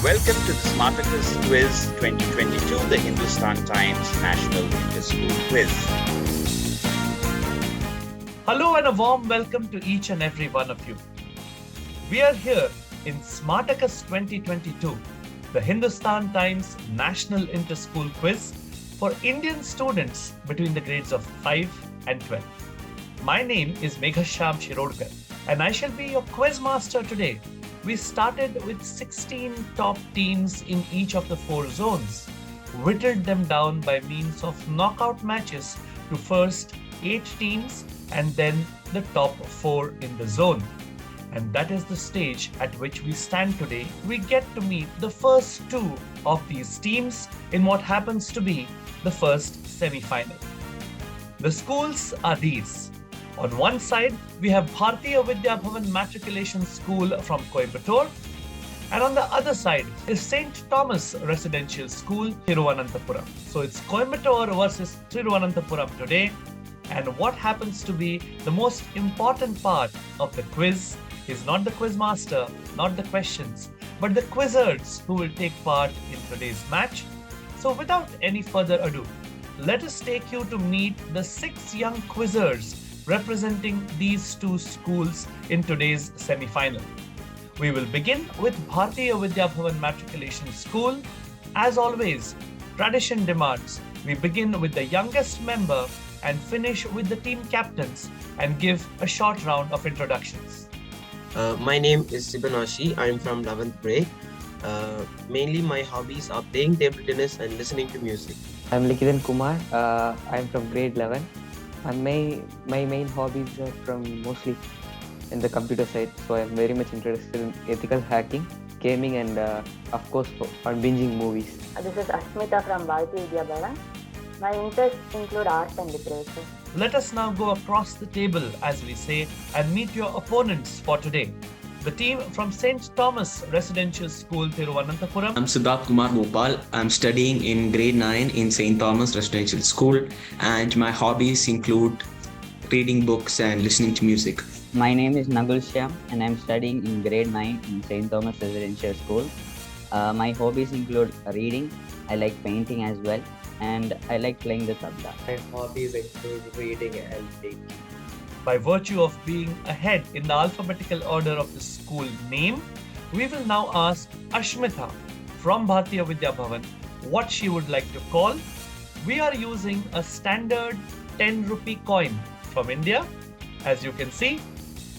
Welcome to the Smartacus Quiz 2022, the Hindustan Times National Interschool Quiz. Hello and a warm welcome to each and every one of you. We are here in Smartacus 2022, the Hindustan Times National Interschool Quiz for Indian students between the grades of 5 and 12. My name is Meghasham Shirodkar and I shall be your quiz master today. We started with 16 top teams in each of the 4 zones, whittled them down by means of knockout matches to first 8 teams and then the top 4 in the zone. And that is the stage at which we stand today. We get to meet the first 2 of these teams in what happens to be the first semi-final. The schools are these. On one side, we have Bharatiya Vidya Bhavan Matriculation School from Coimbatore. And on the other side is St. Thomas Residential School, Thiruvananthapuram. So it's Coimbatore versus Thiruvananthapuram today. And what happens to be the most important part of the quiz is not the quiz master, not the questions, but the quizzers who will take part in today's match. So without any further ado, let us take you to meet the 6 young quizzers representing these 2 schools in today's semi-final. We will begin with Bharatiya Vidya Bhavan Matriculation School. As always, tradition demands we begin with the youngest member and finish with the team captains and give a short round of introductions. My name is Sibanashi. I am from 11th grade. Mainly my hobbies are playing table tennis and listening to music. I'm Likidan Kumar. I'm from grade 11. And my main hobbies are from mostly in the computer side. So I'm very much interested in ethical hacking, gaming, and of course on binging movies. This is Asmita from Bharatiya Vidya Bhavan. My interests include art and literature. Let us now go across the table, as we say, and meet your opponents for today. The team from St. Thomas Residential School, Thiruvananthapuram. I'm Siddharth Kumar Bhopal. I'm studying in grade 9 in St. Thomas Residential School, and my hobbies include reading books and listening to music. My name is Nagul Shyam and I'm studying in grade 9 in St. Thomas Residential School. My hobbies include reading, I like painting as well, and I like playing the tabla. My hobbies include reading and baking. By virtue of being ahead in the alphabetical order of the school name, we will now ask Ashmita from Bharatiya Vidya Bhavan what she would like to call. We are using a standard 10 rupee coin from India. As you can see,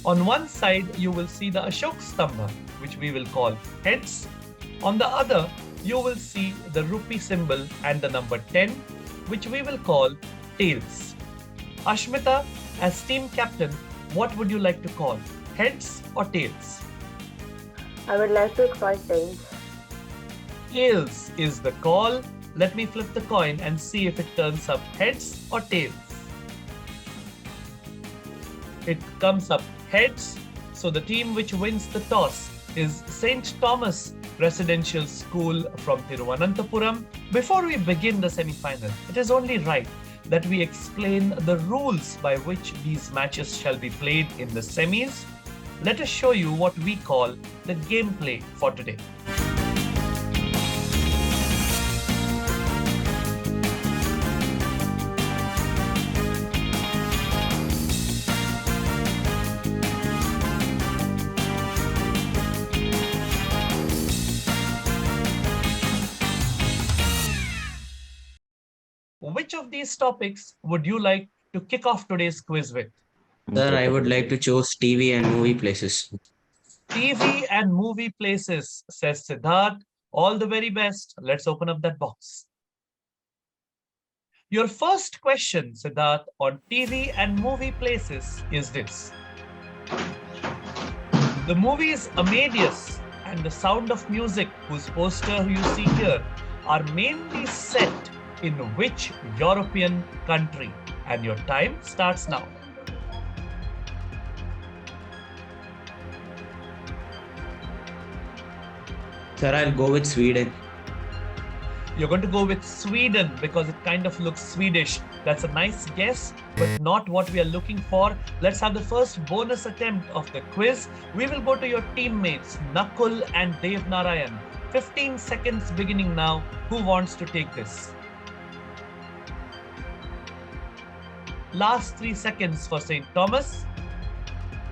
on one side you will see the Ashok Stambha, which we will call heads. On the other, you will see the rupee symbol and the number 10, which we will call tails. Ashmita, as team captain, what would you like to call? Heads or tails? I would like to call tails. Tails is the call. Let me flip the coin and see if it turns up heads or tails. It comes up heads. So the team which wins the toss is St. Thomas Residential School from Thiruvananthapuram. Before we begin the semi-final, it is only right that we explain the rules by which these matches shall be played in the semis. Let us show you what we call the gameplay for today. Which of these topics would you like to kick off today's quiz with? Sir, I would like to choose TV and movie places. TV and movie places, says Siddharth. All the very best. Let's open up that box. Your first question, Siddharth, on TV and movie places is this. The movies Amadeus and The Sound of Music, whose poster you see here, are mainly set in which European country? And your time starts now. Sir, I'll go with Sweden. You're going to go with Sweden because it kind of looks Swedish. That's a nice guess, but not what we are looking for. Let's have the first bonus attempt of the quiz. We will go to your teammates, Nakul and Dev Narayan. 15 seconds beginning now. Who wants to take this? Last 3 seconds for St. Thomas.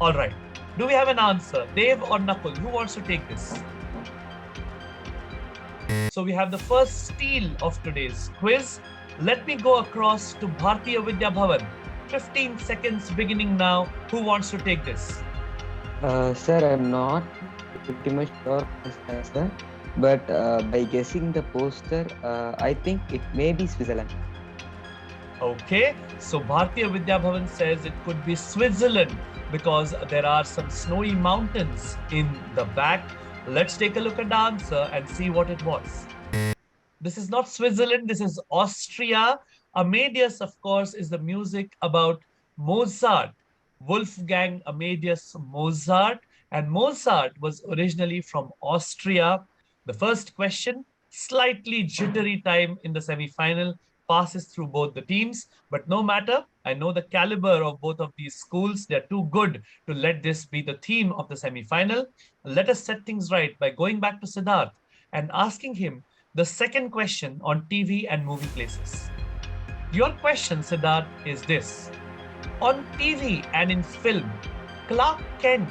All right. Do we have an answer? Dev or Nakul? Who wants to take this? So we have the first steal of today's quiz. Let me go across to Bhartiya Vidya Bhavan. 15 seconds beginning now. Who wants to take this? Sir, I'm not pretty much sure of this answer, but by guessing the poster, I think it may be Switzerland. Okay, so Bhartiya Vidya Bhavan says it could be Switzerland because there are some snowy mountains in the back. Let's take a look at the answer and see what it was. This is not Switzerland, this is Austria. Amadeus, of course, is the music about Mozart, Wolfgang Amadeus Mozart, and Mozart was originally from Austria. The first question, slightly jittery time in the semi-final, passes through both the teams, but no matter, I know the caliber of both of these schools. They're too good to let this be the theme of the semi-final. Let us set things right by going back to Siddharth and asking him the second question on TV and movie places. Your question, Siddharth, is this. On TV and in film, Clark Kent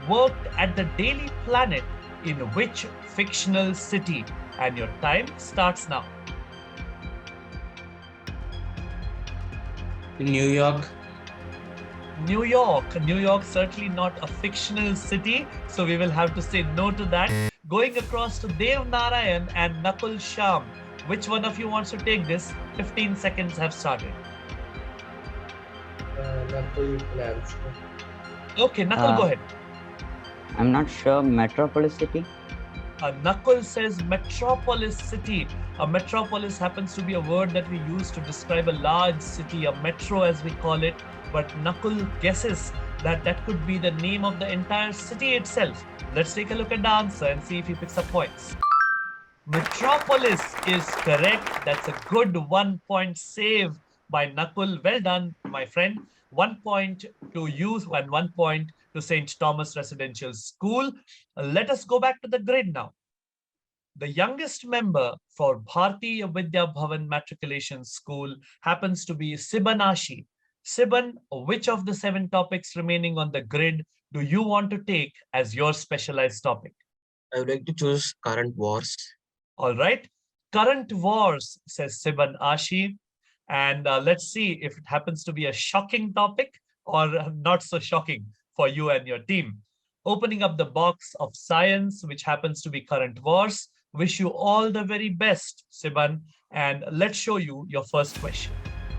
worked at the Daily Planet in which fictional city? And your time starts now. New York. New York. New York, certainly not a fictional city, so we will have to say no to that. Going across to Dev Narayan and Nakul Shyam. Which one of you wants to take this? 15 seconds have started. Nakul can answer. Okay, Nakul, go ahead. I'm not sure. Metropolis City. Nakul says metropolis city. A metropolis happens to be a word that we use to describe a large city, a metro as we call it. But Nakul guesses that that could be the name of the entire city itself. Let's take a look at the answer and see if he picks up points. Metropolis is correct. That's a good 1 point save by Nakul. Well done, my friend. 1 point to you and 1 point to St. Thomas Residential School. Let us go back to the grid now. The youngest member for Bhartiya Vidya Bhavan Matriculation School happens to be Sibanashi. Siban, which of the 7 topics remaining on the grid do you want to take as your specialized topic? I would like to choose current wars. All right. Current wars, says Siban Ashi. And let's see if it happens to be a shocking topic or not so shocking for you and your team. Opening up the box of science, which happens to be current wars. Wish you all the very best, Siban. And let's show you your first question.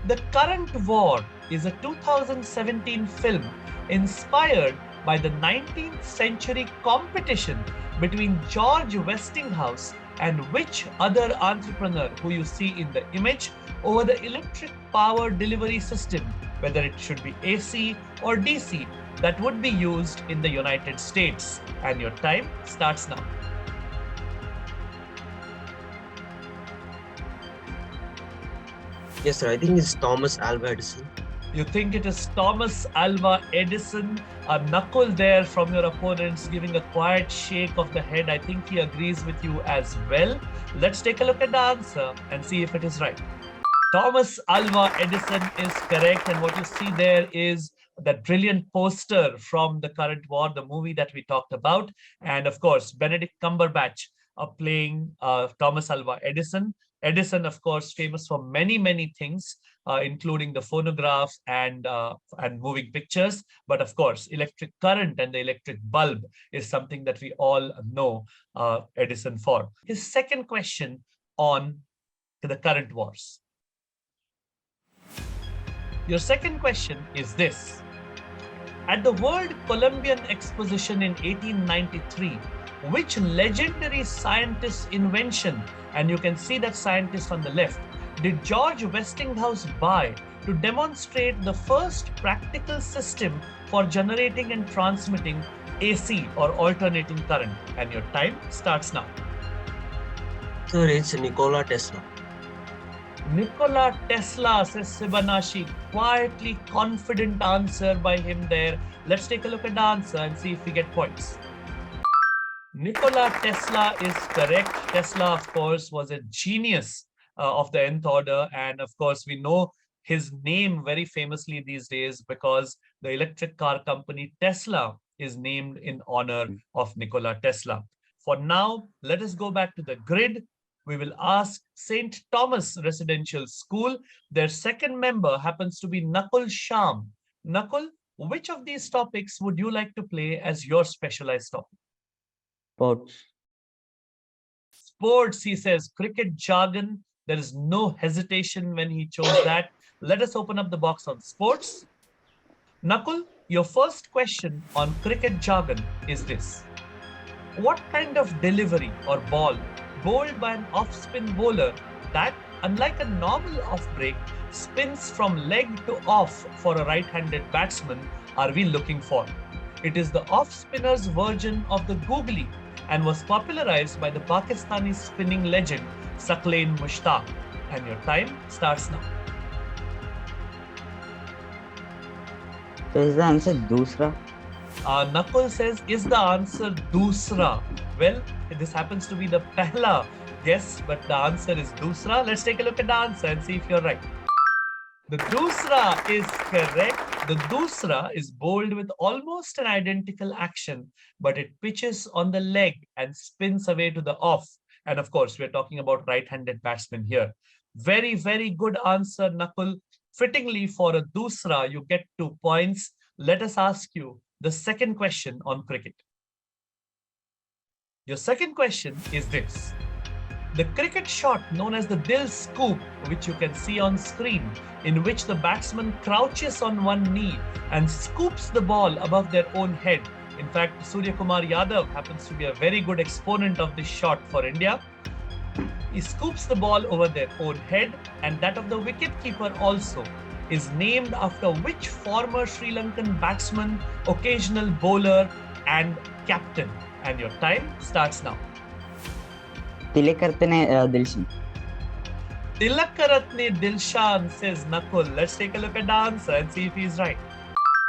The Current War is a 2017 film inspired by the 19th century competition between George Westinghouse and which other entrepreneur who you see in the image over the electric power delivery system, whether it should be AC or DC, that would be used in the United States. And your time starts now. Yes, sir. I think it's Thomas Alva Edison. You think it is Thomas Alva Edison? A knuckle there from your opponents, giving a quiet shake of the head. I think he agrees with you as well. Let's take a look at the answer and see if it is right. Thomas Alva Edison is correct. And what you see there is that brilliant poster from the Current War, the movie that we talked about. And of course, Benedict Cumberbatch playing Thomas Alva Edison. Edison, of course, famous for many, many things, including the phonograph and moving pictures. But of course, electric current and the electric bulb is something that we all know Edison for. His second question on the current wars. Your second question is this. At the World Columbian Exposition in 1893, which legendary scientist's invention, and you can see that scientist on the left, did George Westinghouse buy to demonstrate the first practical system for generating and transmitting AC or alternating current? And your time starts now. Sir, it's Nikola Tesla. Nikola Tesla, says Sibanashi. Quietly confident answer by him there. Let's take a look at the answer and see if we get points. Nikola Tesla is correct. Tesla, of course, was a genius of the nth order. And of course, we know his name very famously these days because the electric car company Tesla is named in honor of Nikola Tesla. For now, let us go back to the grid. We will ask St. Thomas Residential School. Their second member happens to be Nakul Sham. Nakul, which of these topics would you like to play as your specialized topic? Sports. Sports, he says. Cricket jargon. There is no hesitation when he chose that. Let us open up the box on sports. Nakul, your first question on cricket jargon is this. What kind of delivery or ball bowled by an off-spin bowler that, unlike a normal off-break, spins from leg to off for a right-handed batsman are we looking for? It is the off-spinner's version of the googly and was popularized by the Pakistani spinning legend Saqlain Mushtaq. And your time starts now. So is the answer Dusra? Nakul says, is the answer Dusra? Well, this happens to be the Pehla guess, but the answer is Dusra. Let's take a look at the answer and see if you're right. The Dusra is correct. The Dusra is bowled with almost an identical action, but it pitches on the leg and spins away to the off. And of course, we're talking about right-handed batsmen here. Very, very good answer, Nakul. Fittingly, for a Dusra, you get 2 points. Let us ask you the second question on cricket. Your second question is this. The cricket shot known as the Dil scoop, which you can see on screen, in which the batsman crouches on one knee and scoops the ball above their own head. In fact, Surya Kumar Yadav happens to be a very good exponent of this shot for India. He scoops the ball over their own head, and that of the wicketkeeper also is named after which former Sri Lankan batsman, occasional bowler, and captain. And your time starts now. Tilakaratne Dilshan. Tilakaratne Dilshan, says Nakul. Let's take a look at the answer and see if he's right.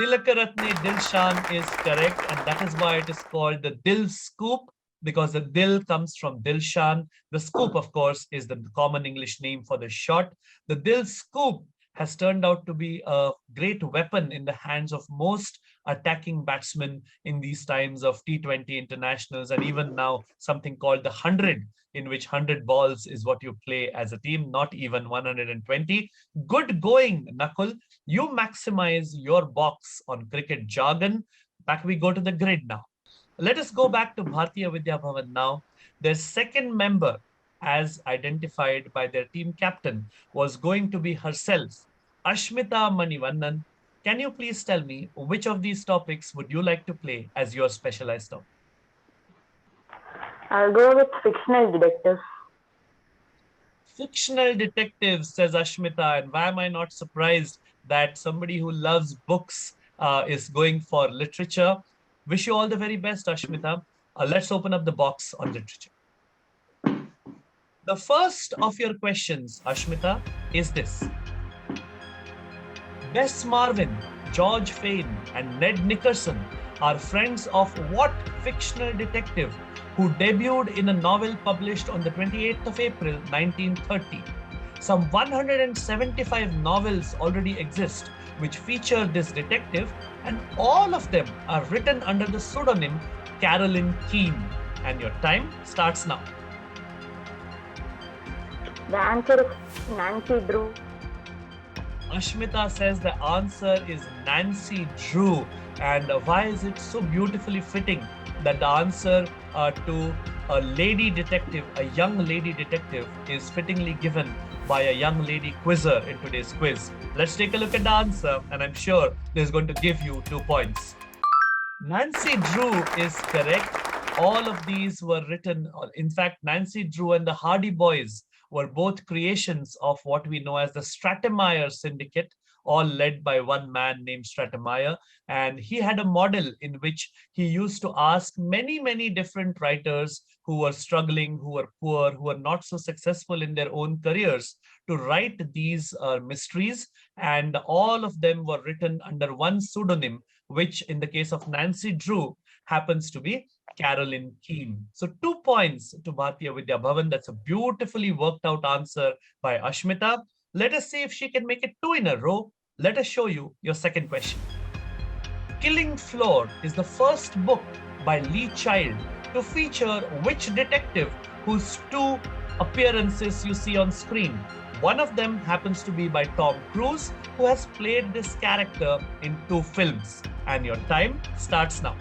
Tilakaratne Dilshan is correct, and that is why it is called the Dil scoop, because the Dil comes from Dilshan. The scoop, of course, is the common English name for the shot. The Dil scoop has turned out to be a great weapon in the hands of most attacking batsmen in these times of T20 internationals, and even now something called the 100, in which 100 balls is what you play as a team, not even 120. Good going, Nakul. You maximize your box on cricket jargon. Back we go to the grid now. Let us go back to Bharatiya Vidya Bhavan now. Their second member, as identified by their team captain, was going to be herself, Ashmita Manivannan. Can you please tell me which of these topics would you like to play as your specialized topic? I'll go with fictional detectives. Fictional detectives, says Ashmita. And why am I not surprised that somebody who loves books is going for literature? Wish you all the very best, Ashmita. Let's open up the box on literature. The first of your questions, Ashmita, is this. Wes Marvin, George Fane, and Ned Nickerson are friends of what fictional detective who debuted in a novel published on the 28th of April, 1930? Some 175 novels already exist which feature this detective, and all of them are written under the pseudonym Carolyn Keene. And your time starts now. The answer is Nancy Drew. Ashmita says the answer is Nancy Drew. And why is it so beautifully fitting that the answer to a lady detective, a young lady detective, is fittingly given by a young lady quizzer in today's quiz? Let's take a look at the answer, and I'm sure this is going to give you 2 points. Nancy Drew is correct. All of these were written, in fact, Nancy Drew and the Hardy Boys were both creations of what we know as the Stratemeyer Syndicate, all led by one man named Stratemeyer. And he had a model in which he used to ask many, many different writers who were struggling, who were poor, who were not so successful in their own careers to write these mysteries. And all of them were written under one pseudonym, which in the case of Nancy Drew happens to be Caroline Keene. So 2 points to Bhartiya Vidya Bhavan. That's a beautifully worked out answer by Ashmita. Let us see if she can make it 2 in a row. Let us show you your second question. Killing Floor is the first book by Lee Child to feature which detective whose 2 appearances you see on screen. One of them happens to be by Tom Cruise, who has played this character in 2 films. And your time starts now.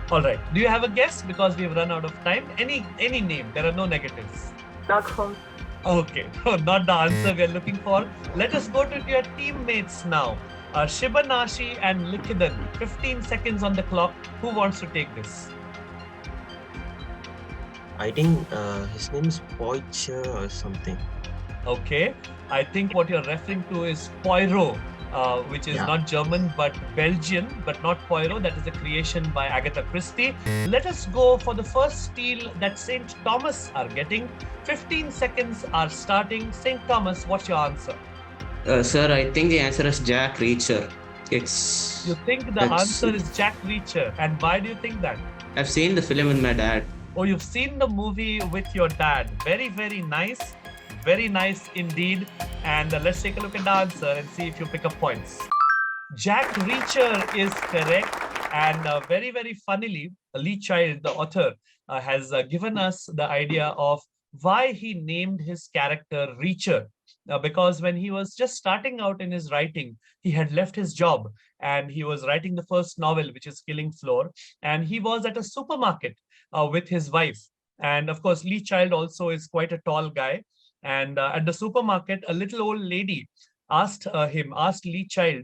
All right. Do you have a guess? Because we've run out of time. Any name. There are no negatives. Sherlock Holmes. Okay. Not the answer we're looking for. Let us go to your teammates now. Shibanashi and Likhidan. 15 seconds on the clock. Who wants to take this? I think his name is Poicher or something. Okay. I think what you're referring to is Poirot, which is Yeah. not German but Belgian, but not Poirot. That is a creation by Agatha Christie. Let us go for the first steal that St. Thomas are getting. 15 seconds are starting. St. Thomas, what's your answer? Sir, I think the answer is Jack Reacher. It's. You think the It's- answer is Jack Reacher. And why do you think that? I've seen the film with my dad. Oh, you've seen the movie with your dad. Very, very nice. Very nice indeed. And let's take a look at the answer and see if you pick up points. Jack Reacher is correct. And very, very funnily, Lee Child, the author, has given us the idea of why he named his character Reacher. Because when he was just starting out in his writing, he had left his job and he was writing the first novel, which is Killing Floor. And he was at a supermarket with his wife. And of course, Lee Child also is quite a tall guy. And at the supermarket, a little old lady asked Lee Child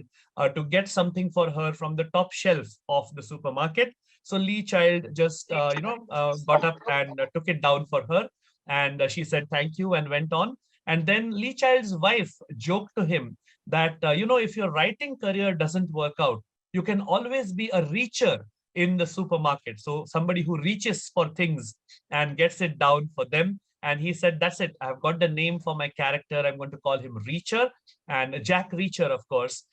to get something for her from the top shelf of the supermarket. So Lee Child just, got up and took it down for her. And she said, thank you, and went on. And then Lee Child's wife joked to him that, if your writing career doesn't work out, you can always be a reacher in the supermarket. So somebody who reaches for things and gets it down for them. And he said, that's it. I've got the name for my character. I'm going to call him Reacher. And Jack Reacher, of course,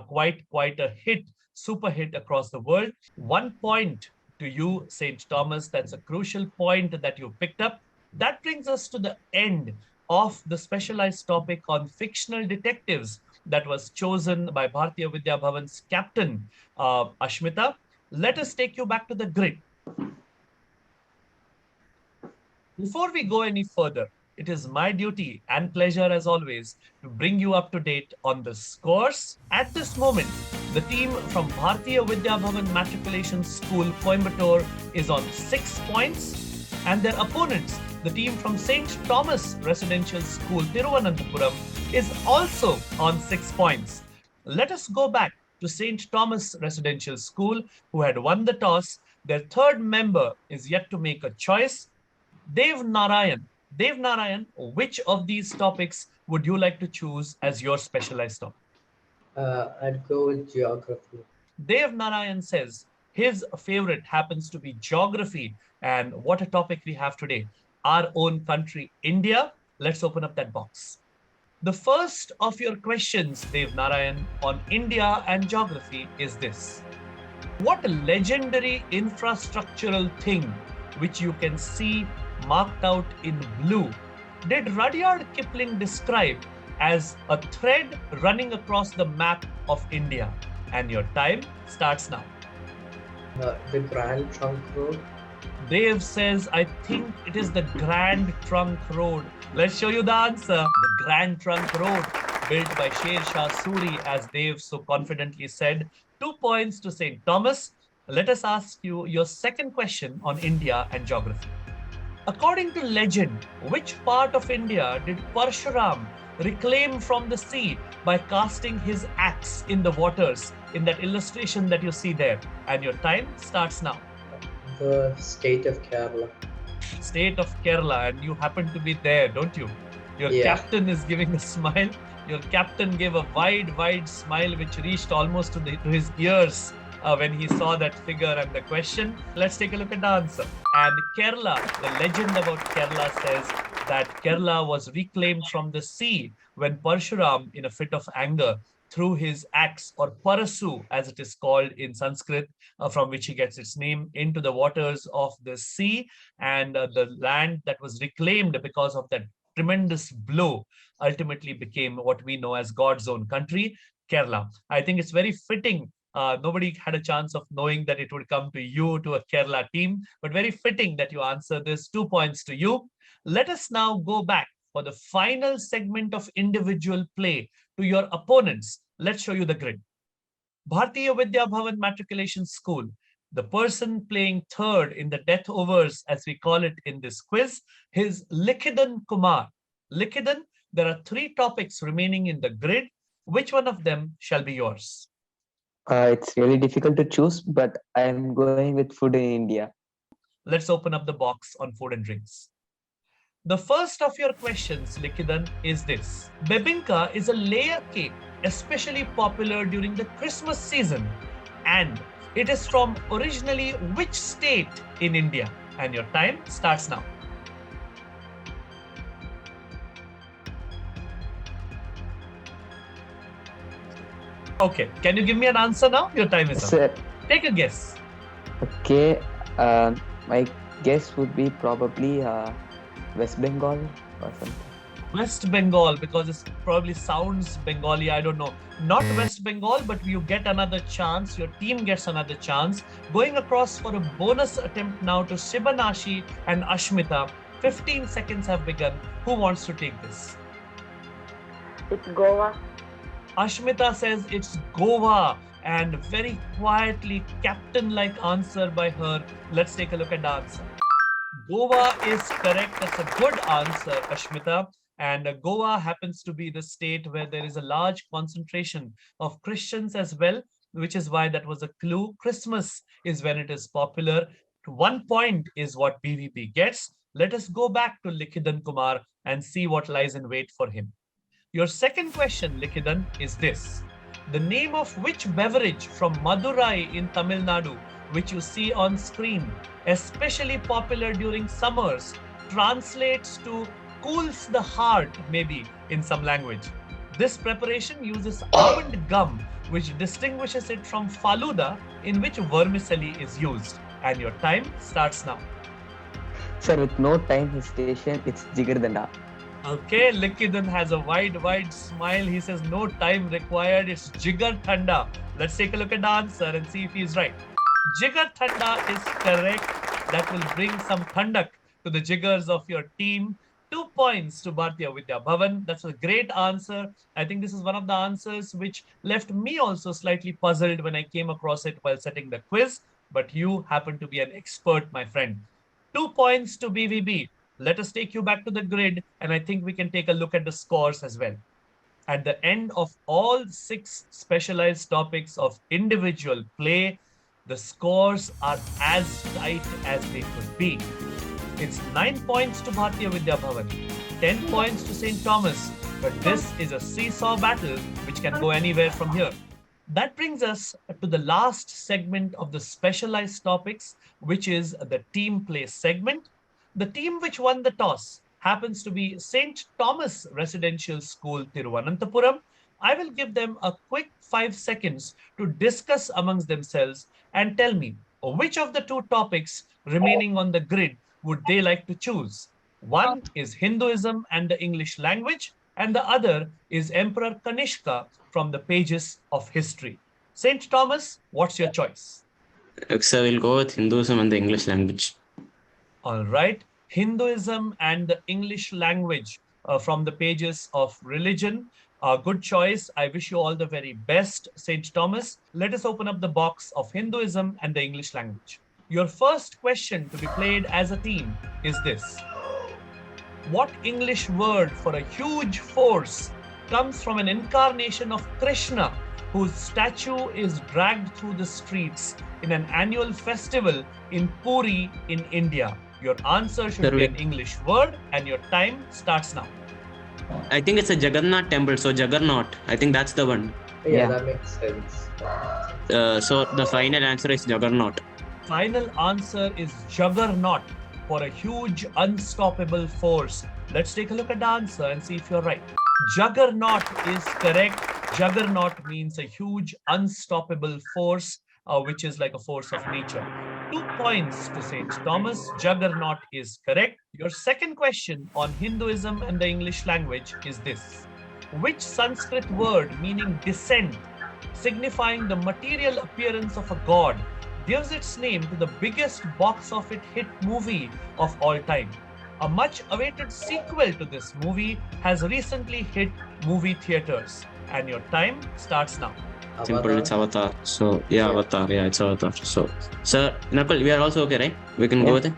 quite a hit, super hit across the world. 1 point to you, St. Thomas. That's a crucial point that you picked up. That brings us to the end of the specialized topic on fictional detectives that was chosen by Bhartiya Vidya Bhavan's captain, Ashmita. Let us take you back to the grid. Before we go any further, it is my duty and pleasure, as always, to bring you up to date on the scores. At this moment, the team from Bhartiya Vidya Bhavan Matriculation School, Coimbatore, is on 6 points, and their opponents, the team from St. Thomas Residential School, Thiruvananthapuram, is also on 6 points. Let us go back to St. Thomas Residential School, who had won the toss. Their third member is yet to make a choice. Dev Narayan, which of these topics would you like to choose as your specialized topic? I'd go with geography. Dev Narayan says his favorite happens to be geography. And what a topic we have today. Our own country, India. Let's open up that box. The first of your questions, Dev Narayan, on India and geography is this. What legendary infrastructural thing, which you can see marked out in blue, did Rudyard Kipling describe as a thread running across the map of India? And your time starts now. The Grand Trunk Road. Dev says, I think it is the Grand Trunk Road. Let's show you the answer. The Grand Trunk Road, built by Sher Shah Suri, as Dev so confidently said. 2 points to St. Thomas. Let us ask you your second question on India and geography. According to legend, which part of India did Parshuram reclaim from the sea by casting his axe in the waters in that illustration that you see there? And your time starts now. The state of Kerala. State of Kerala, and you happen to be there, don't you? Your captain is giving a smile. Your captain gave a wide smile which reached almost to his ears when he saw that figure and the question. Let's take a look at the answer. And Kerala, the legend about Kerala says that Kerala was reclaimed from the sea when Parshuram, in a fit of anger, threw his axe, or parasu as it is called in Sanskrit, from which he gets its name, into the waters of the sea. And the land that was reclaimed because of that tremendous blow ultimately became what we know as God's own country, Kerala. I think it's very fitting. Nobody had a chance of knowing that it would come to you, to a Kerala team, but very fitting that you answer this. 2 points to you. Let us now go back for the final segment of individual play to your opponents. Let's show you the grid. Bhartiya Vidya Bhavan Matriculation School, the person playing third in the death overs, as we call it in this quiz, is Likhidan Kumar. Likhidan, there are 3 topics remaining in the grid. Which one of them shall be yours? It's really difficult to choose, but I'm going with food in India. Let's open up the box on food and drinks. The first of your questions, Likhidan, is this. Bebinka is a layer cake, especially popular during the Christmas season. And it is from originally which state in India? And your time starts now. Okay, can you give me an answer now? Your time is up. Sir, Take a guess. okay, my guess would be probably West Bengal or something. West Bengal, because it probably sounds Bengali, I don't know. Not West Bengal, but you get another chance. Your team gets another chance. Going across for a bonus attempt now to Shibanashi and Ashmita. 15 seconds have begun. Who wants to take this? It's Goa. Ashmita says it's Goa, and very quietly, captain-like answer by her. Let's take a look at the answer. Goa is correct. That's a good answer, Ashmita. And Goa happens to be the state where there is a large concentration of Christians as well, which is why that was a clue. Christmas is when it is popular. 1 point is what BVP gets. Let us go back to Likhidan Kumar and see what lies in wait for him. Your second question, Likhidan, is this. The name of which beverage from Madurai in Tamil Nadu, which you see on screen, especially popular during summers, translates to cools the heart, maybe in some language. This preparation uses almond gum, which distinguishes it from Faluda, in which vermicelli is used. And your time starts now. Sir, with no time hesitation, it's Jigardanda. Okay, Likhidan has a wide smile. He says no time required. It's Jigar Thanda. Let's take a look at the answer and see if he's right. Jigar Thanda is correct. That will bring some thandak to the jiggers of your team. 2 points to Bhartiya Vidya Bhavan. That's a great answer. I think this is one of the answers which left me also slightly puzzled when I came across it while setting the quiz. But you happen to be an expert, my friend. 2 points to BVB. Let us take you back to the grid, and I think we can take a look at the scores as well. At the end of all 6 specialized topics of individual play, the scores are as tight as they could be. It's 9 points to Bhartiya Vidya Bhavan, 10 points to St. Thomas, but this is a seesaw battle which can go anywhere from here. That brings us to the last segment of the specialized topics, which is the team play segment. The team which won the toss happens to be St. Thomas Residential School, Thiruvananthapuram. I will give them a quick 5 seconds to discuss amongst themselves and tell me which of the 2 topics remaining on the grid would they like to choose. One is Hinduism and the English language, and the other is Emperor Kanishka from the pages of history. St. Thomas, what's your choice? So we'll go with Hinduism and the English language. All right. Hinduism and the English language from the pages of religion. Good choice. I wish you all the very best, St. Thomas. Let us open up the box of Hinduism and the English language. Your first question to be played as a team is this. What English word for a huge force comes from an incarnation of Krishna whose statue is dragged through the streets in an annual festival in Puri in India? Your answer should be an English word, and your time starts now. I think it's a Jagannath temple, so Juggernaut. I think that's the one. Yeah, that makes sense. So the final answer is Juggernaut. Final answer is Juggernaut. for a huge unstoppable force. Let's take a look at the answer and see if you're right. Juggernaut is correct. Juggernaut means a huge unstoppable force, which is like a force of nature. 2 points to St. Thomas. Juggernaut is correct. Your second question on Hinduism and the English language is this. Which Sanskrit word meaning descent, signifying the material appearance of a god, gives its name to the biggest box office hit movie of all time? A much awaited sequel to this movie has recently hit movie theaters. And your time starts now. Simple, it's Avatar. So, yeah, Avatar. Yeah, it's Avatar. So, sir, Nakul, we are also okay, right? We can go with it?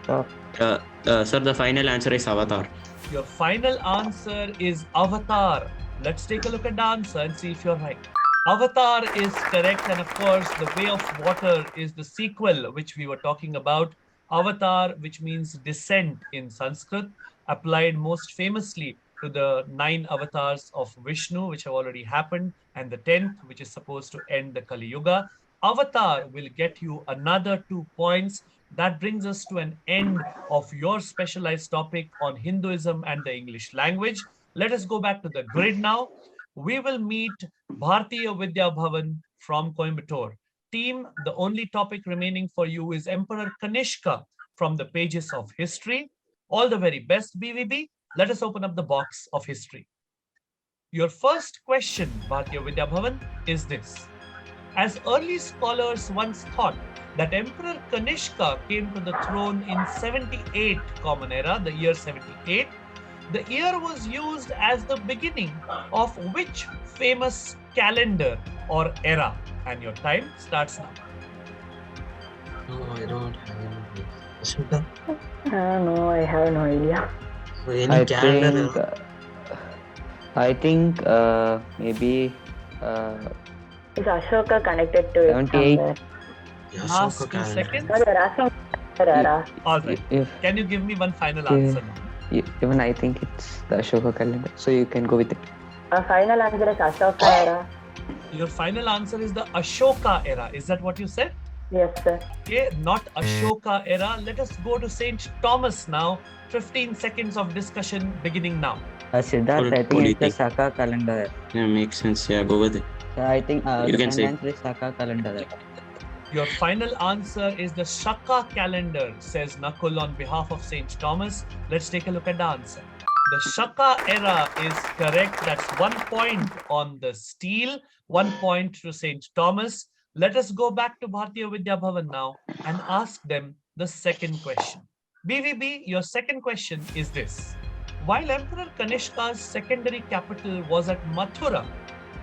Sir, the final answer is Avatar. Your final answer is Avatar. Let's take a look at the answer and see if you're right. Avatar is correct, and of course, The Way of Water is the sequel which we were talking about. Avatar, which means descent in Sanskrit, applied most famously to the 9 avatars of Vishnu, which have already happened, and the 10th, which is supposed to end the Kali Yuga. Avatar will get you another 2 points. That brings us to an end of your specialized topic on Hinduism and the English language. Let us go back to the grid now. We will meet Bharatiya Vidya Bhavan from Coimbatore. Team, the only topic remaining for you is Emperor Kanishka from the pages of history. All the very best, BVB. Let us open up the box of history. Your first question, Bharatiya Vidya Bhavan, is this. As early scholars once thought that Emperor Kanishka came to the throne in 78 Common Era, the year 78, the year was used as the beginning of which famous calendar or era? And your time starts now. No, I don't have any. Ashwita? No, I have no idea. So any calendar? I think maybe Is Ashoka connected to it 78. somewhere? Yeah, Last Ashoka 2 calendar. seconds. No, you're asking era. All right. If Can you give me one final Okay. answer now? even I think it's the Ashoka calendar, so you can go with it. Final answer is Ashoka era. Your final answer is the Ashoka era. Is that what you said? Yes, sir. Okay, not Ashoka era. Let us go to St. Thomas now. 15 seconds of discussion beginning now. Siddharth, I What do think you it's the think? Saka calendar. Yeah, makes sense. Yeah, go with it. So I think You the can say. final answer is Saka calendar. Your final answer is the Shaka calendar, says Nakul on behalf of St. Thomas. Let's take a look at the answer. The Shaka era is correct. That's 1 point on the steel, 1 point to St. Thomas. Let us go back to Bharatiya Vidya Bhavan now and ask them the second question. BVB, your second question is this. While Emperor Kanishka's secondary capital was at Mathura,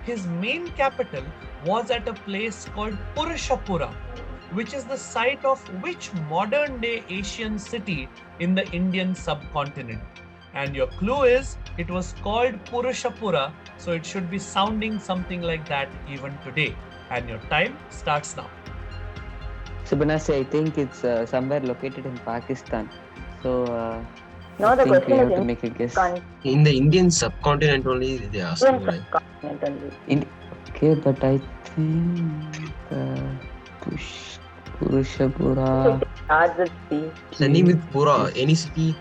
his main capital was at a place called Purushapura, which is the site of which modern-day Asian city in the Indian subcontinent. And your clue is, it was called Purushapura, so it should be sounding something like that even today. And your time starts now. Subhanasi, I think it's somewhere located in Pakistan. So No, I the think we question have is to make a guess. In the Indian subcontinent only they asked Indian me, right? subcontinent only. Okay, but I think Purushapura. Starts with P. Any with Pura, any city.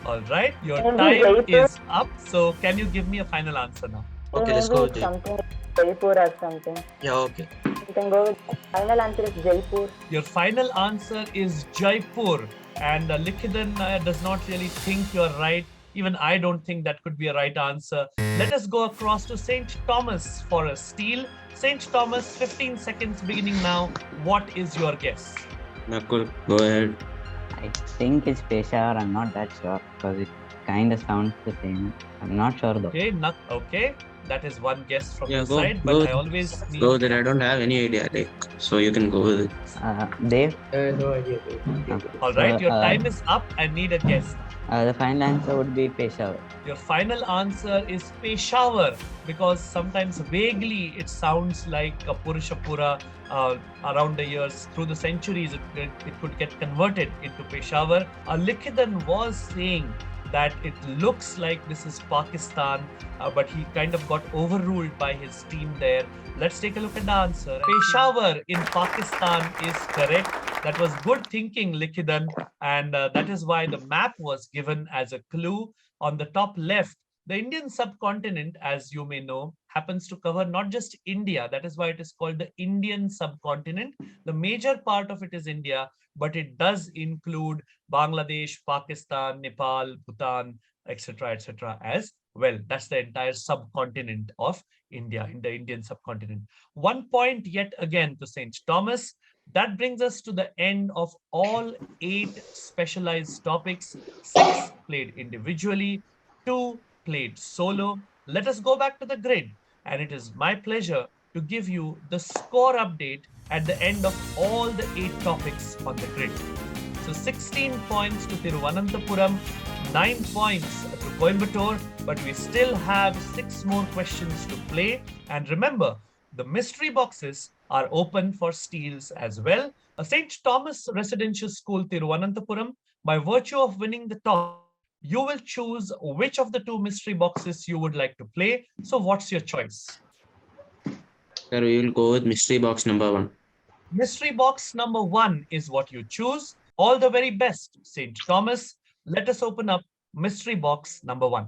All right, your Maybe time Jaipur. is up. So can you give me a final answer now? Okay, let's Maybe go it's with Jaipur. something Jaipur or something. Yeah, okay. You can go with final answer is Jaipur. Your final answer is Jaipur. And Likhidan does not really think you're right. Even I don't think that could be a right answer. Let us go across to St. Thomas for a steal. St. Thomas, 15 seconds beginning now. What is your guess? Nakul, go ahead. I think it's Peshawar. I'm not that sure because it kind of sounds the same. I'm not sure though. Okay. That is one guess from Yeah, your go- side, go- but I always need... Go there. I don't have any idea. Like, so you can go with it. Dave, No idea. All right, your So, time is up. I need a guess. the final answer would be Peshawar. Your final answer is Peshawar, because sometimes vaguely it sounds like a Purushapura. Around the years, through the centuries, it could get converted into Peshawar. Likhidan was saying that it looks like this is Pakistan, but he kind of got overruled by his team there. Let's take a look at the answer. Peshawar in Pakistan is correct. That was good thinking, Likhidan. And that is why the map was given as a clue. On the top left, the Indian subcontinent, as you may know, happens to cover not just India. That is why it is called the Indian subcontinent. The major part of it is India, but it does include Bangladesh, Pakistan, Nepal, Bhutan, etc., as well. That's the entire subcontinent of India, in the Indian subcontinent. 1 point yet again to St. Thomas. That brings us to the end of all 8 specialized topics. 6 played individually, 2 played solo. Let us go back to the grid. And it is my pleasure to give you the score update at the end of all the 8 topics on the grid. So 16 points to Thiruvananthapuram, 9 points to Coimbatore, but we still have 6 more questions to play. And remember, the mystery boxes are open for steals as well. A St. Thomas Residential School, Thiruvananthapuram, by virtue of winning the toss, you will choose which of the 2 mystery boxes you would like to play. So what's your choice? Sir, we will go with mystery box number 1. Mystery box number 1 is what you choose. All the very best, St. Thomas. Let us open up mystery box number 1.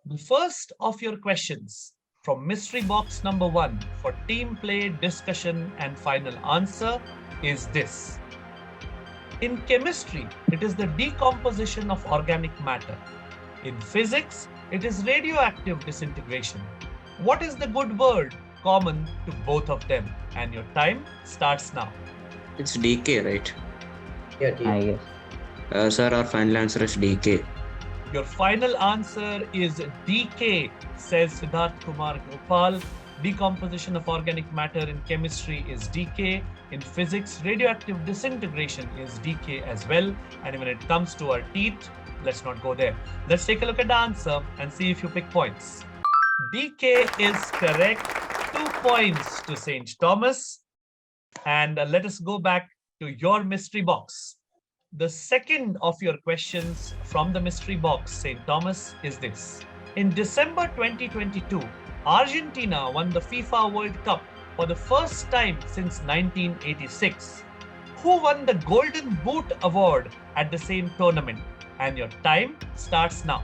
The first of your questions from mystery box number 1 for team play, discussion, and final answer is this. In chemistry, it is the decomposition of organic matter. In physics, it is radioactive disintegration. What is the good word common to both of them? And your time starts now. It's DK, right? Yeah, I dear. guess. Sir, our final answer is DK. Your final answer is DK, says Siddharth Kumar Gopal. Decomposition of organic matter in chemistry is DK. In physics, radioactive disintegration is DK as well. And when it comes to our teeth, let's not go there. Let's take a look at the answer and see if you pick points. DK is correct. 2 points to St. Thomas. And let us go back to your mystery box. The second of your questions from the mystery box, St. Thomas, is this. In December 2022, Argentina won the FIFA World Cup for the first time since 1986. Who won the Golden Boot Award at the same tournament? And your time starts now.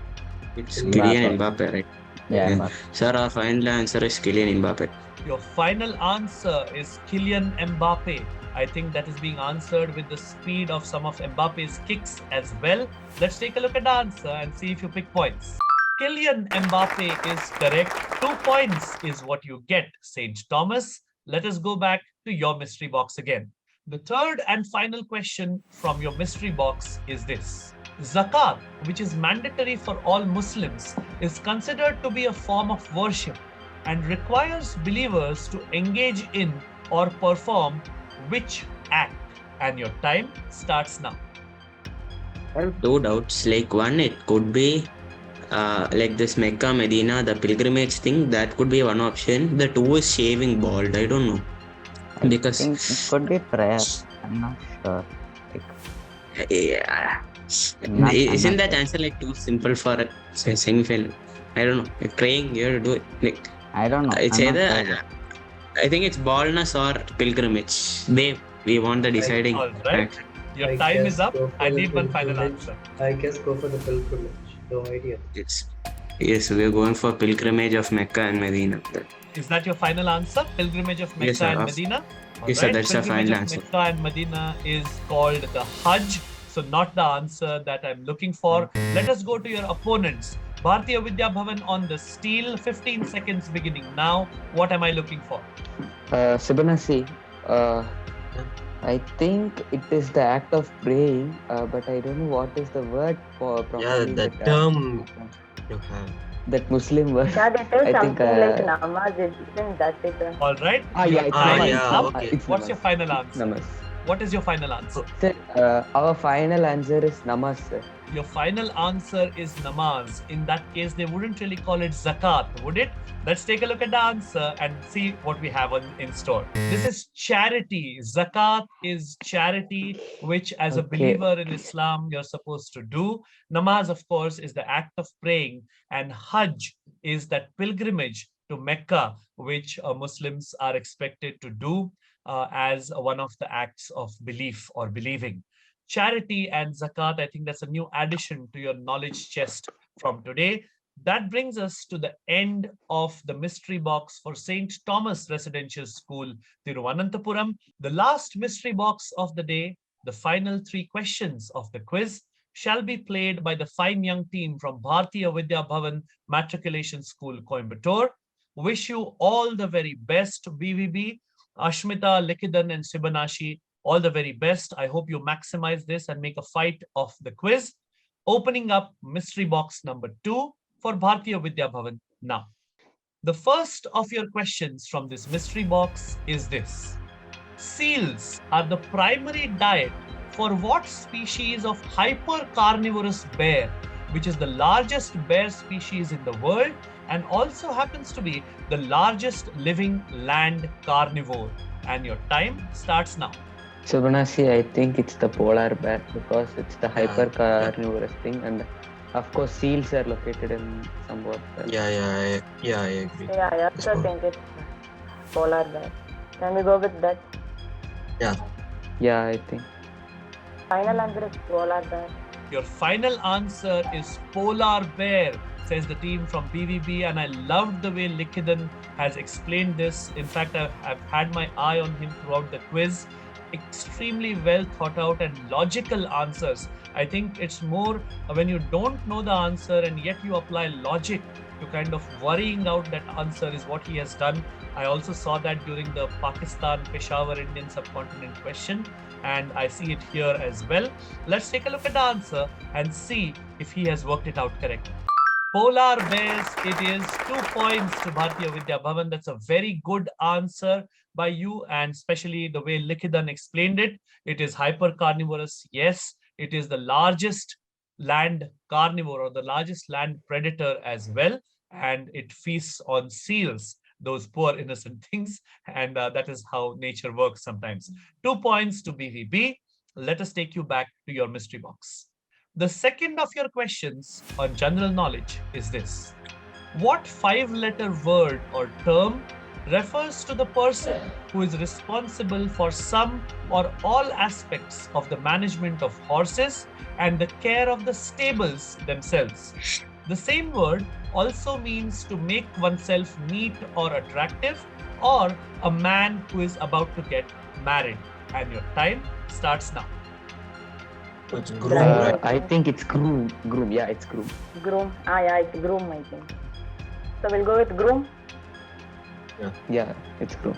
It's Mbappe. Kylian Mbappe, right? Yeah, Yeah. Mbappe. Sir, our final answer is Kylian Mbappe. Your final answer is Kylian Mbappe. I think that is being answered with the speed of some of Mbappe's kicks as well. Let's take a look at the answer and see if you pick points. Kylian Mbappe is correct. 2 points is what you get, St. Thomas. Let us go back to your mystery box again. The third and final question from your mystery box is this. Zakat, which is mandatory for all Muslims, is considered to be a form of worship and requires believers to engage in or perform which act? And your time starts now. I have 2 doubts. Like one, it could be like this Mecca, Medina, the pilgrimage thing. That could be one option. The 2 is shaving bald. I don't know. Because I think it could be prayer. I'm not sure. yeah. I'm not Isn't that sure. answer like too simple for a semi-final? I don't know. Like praying, you have to do it. Like, I don't know. it's I'm not either sure. I think it's baldness or pilgrimage. We want the deciding All right. fact. Your I time guess is up. go for I the need one final pilgrimage. answer. I guess go for the pilgrimage. No idea. Yes, we're going for pilgrimage of Mecca and Medina. Is that your final answer? Pilgrimage of Mecca Yes, sir. and Medina? All Yes, sir, right. that's the Pilgrimage final of answer. Mecca and Medina is called the Hajj. So not the answer that I'm looking for. Let us go to your opponents. Bharatiya Vidya Bhavan on the steel. 15 seconds beginning now. What am I looking for? Sibanasi, I think it is the act of praying, but I don't know what is the word for Yeah, properly. the that, term you have. that Muslim word. Yeah, it is I something think, like namaz, isn't that it? All right. yeah, Your it's time namaz. is yeah, up. okay. It's What's namaz. your final It's answer? namaz. What is your final answer? Sir, our final answer is namaz, sir. Your final answer is namaz. In that case, they wouldn't really call it zakat, would it? Let's take a look at the answer and see what we have in store. This is charity. Zakat is charity, which as a Okay. believer in Islam, you're supposed to do. Namaz, of course, is the act of praying. And Hajj is that pilgrimage to Mecca, which Muslims are expected to do. as one of the acts of belief or believing. Charity and zakat, I think that's a new addition to your knowledge chest from today. That brings us to the end of the mystery box for St. Thomas Residential School, Thiruvananthapuram. The last mystery box of the day, the final three questions of the quiz, shall be played by the fine young team from Bharatiya Vidya Bhavan Matriculation School, Coimbatore. Wish you all the very best, BVB. Ashmita, Likidan, and Sibanashi, all the very best. I hope you maximize this and make a fight of the quiz. Opening up mystery box number 2 for Bharatiya Vidya Bhavan now. The first of your questions from this mystery box is this. Seals are the primary diet for what species of hypercarnivorous bear, which is the largest bear species in the world and also happens to be the largest living land carnivore? And your time starts now. Subhanasi, I think it's the polar bear because it's the hypercarnivorous thing, and of course seals are located in somewhat. I agree. Yeah, I also think it's polar bear. Can we go with that? Yeah, I think. Final answer is polar bear. Your final answer is polar bear, says the team from BVB, and I loved the way Likidan has explained this. In fact, I've had my eye on him throughout the quiz. Extremely well thought out and logical answers. I think it's more when you don't know the answer and yet you apply logic to kind of worrying out that answer is what he has done. I also saw that during the Pakistan Peshawar Indian subcontinent question, and I see it here as well. Let's take a look at the answer and see if he has worked it out correctly. Polar bears, it is 2 points to Bharatiya Vidya Bhavan. That's a very good answer by you, and especially the way Likidan explained it. It is hypercarnivorous. Yes, it is the largest land carnivore or the largest land predator as well, and it feasts on seals, those poor innocent things, and that is how nature works sometimes. 2 points to BVB. Let us take you back to your mystery box. The second of your questions on general knowledge is this. What 5-letter word or term refers to the person who is responsible for some or all aspects of the management of horses and the care of the stables themselves? The same word also means to make oneself neat or attractive, or a man who is about to get married. And your time starts now. It's groom, right? I think it's groom. Groom, yeah, it's groom. Groom. Yeah, it's groom, I think. So we'll go with groom. Yeah, it's groom.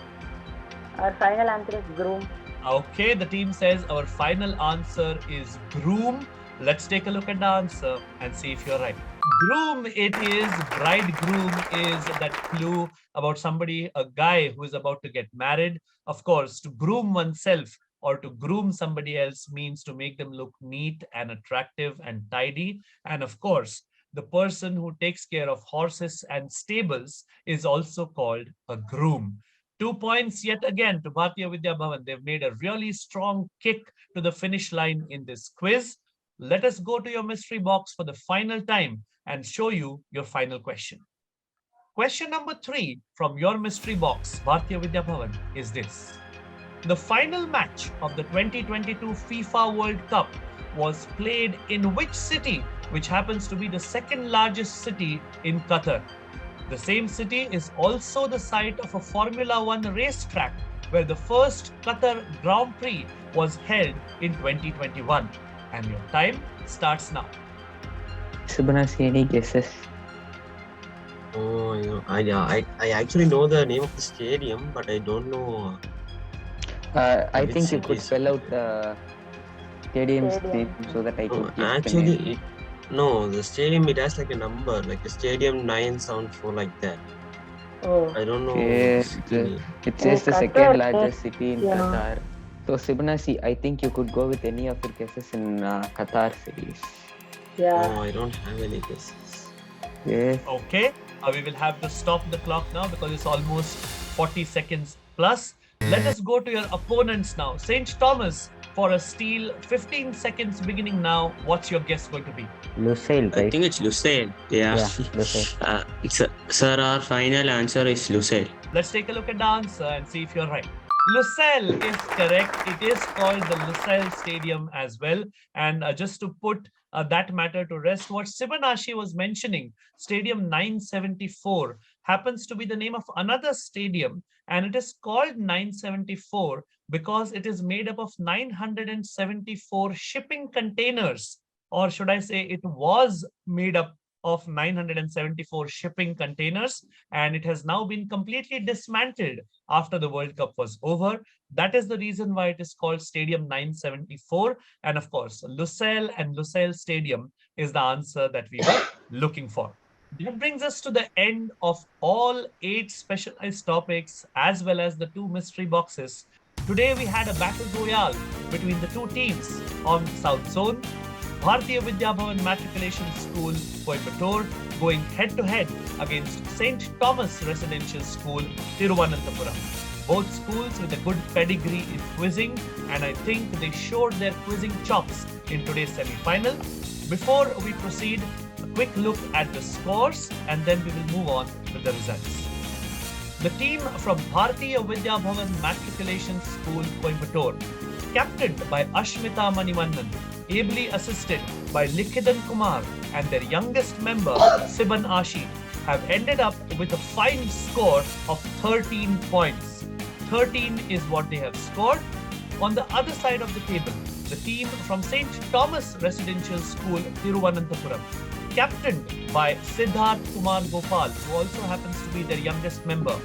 Our final answer is groom. Okay, the team says our final answer is groom. Let's take a look at the answer and see if you're right. Groom it is. Bridegroom is that clue about somebody, a guy who is about to get married. Of course, to groom oneself or to groom somebody else means to make them look neat and attractive and tidy. And of course, the person who takes care of horses and stables is also called a groom. 2 points yet again to Bharatiya Vidya Bhavan. They've made a really strong kick to the finish line in this quiz. Let us go to your mystery box for the final time and show you your final question. Question number 3 from your mystery box, Bharatiya Vidya Bhavan, is this. The final match of the 2022 FIFA World Cup was played in which city, which happens to be the second largest city in Qatar? The same city is also the site of a Formula One racetrack where the first Qatar Grand Prix was held in 2021. And your time starts now. Subhanasi, any guesses? Oh, I actually know the name of the stadium, but I don't know. I which think you city could is spell it? out the stadium's name so that I can guess the name. Actually, the stadium, it has like a number, like a stadium 974, like that. Oh, I don't know. Okay, the city. it says the Qatar, second largest city in yeah. Qatar. So Sibhanasi, I think you could go with any of your guesses in Qatar cities. yeah. No, I don't have any guesses. Yes. Okay, we will have to stop the clock now because it's almost 40 seconds plus. Let us go to your opponents now. St. Thomas for a steal, 15 seconds beginning now. What's your guess going to be? Lusail, I right? think it's Lusail. Yeah. Lusail. Sir, our final answer is Lusail. Let's take a look at the answer and see if you're right. Lusail is correct. It is called the Lusail Stadium as well. And just to put that matter to rest, what Sibanashi was mentioning, Stadium 974, happens to be the name of another stadium. And it is called 974 because it is made up of 974 shipping containers. Or should I say, it was made up of 974 shipping containers, and it has now been completely dismantled after the World Cup was over. That is the reason why it is called Stadium 974. And of course, Lusail and Lusail Stadium is the answer that we were looking for. That brings us to the end of all 8 specialized topics as well as the 2 mystery boxes. Today we had a battle royale between the 2 teams on South Zone. Bharatiya Vidya Bhavan Matriculation School, Coimbatore, going head-to-head against St. Thomas Residential School, Thiruvananthapuram. Both schools with a good pedigree in quizzing, and I think they showed their quizzing chops in today's semi-final. Before we proceed, a quick look at the scores, and then we will move on with the results. The team from Bharatiya Vidya Bhavan Matriculation School, Coimbatore, captained by Ashmita Manivannan, ably assisted by Likhitan Kumar and their youngest member, Siban Ashi, have ended up with a fine score of 13 points. 13 is what they have scored. On the other side of the table, the team from St. Thomas Residential School, Thiruvananthapuram, captained by Siddharth Kumar Gopal, who also happens to be their youngest member,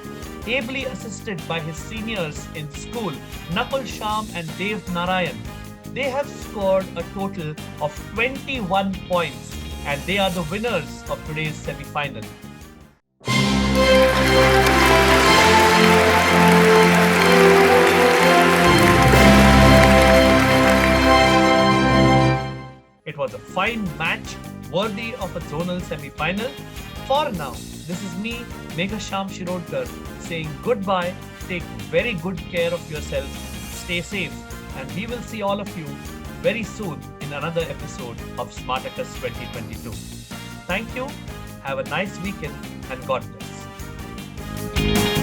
ably assisted by his seniors in school, Nakul Sham and Dev Narayan. They have scored a total of 21 points, and they are the winners of today's semi-final. It was a fine match worthy of a zonal semi-final. For now, this is me, Meghasham Shirodkar, saying goodbye. Take very good care of yourself. Stay safe. And we will see all of you very soon in another episode of Smartacus 2022. Thank you. Have a nice weekend and God bless.